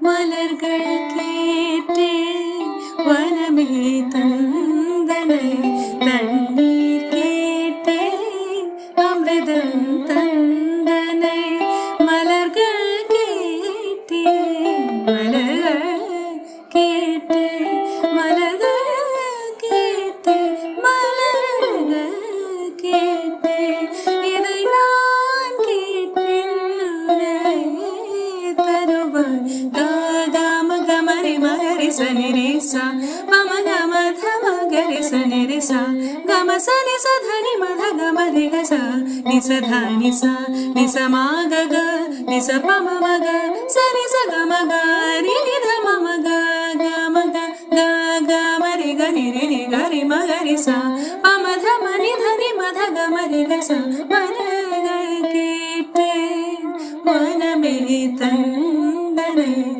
மலர்கள் கேட்டே வனமே தந்தனை தண்ணீர் கேட்டே அமிர்தம் தந்தனை மலர்கள் கேட்டே மலர்கள் கேட்டே மலர்கள் கேட்டே மலர்கள் கேட்டே இதை நான் கேட்பேன் தருவாய் கம கமரி மகரி சனி சா மம கம தம கரி சனி சா கம சனி சதனி மத கமரி கச நிச தனி சா நிச மாக க நிச பம மக சனி ச கம கரி நித மம க கம க க கமரி கரி ரி கரி மகரி சா பம தம நி தனி மத கமரி கச மனகள் கேட்டே மனமே தந்தனை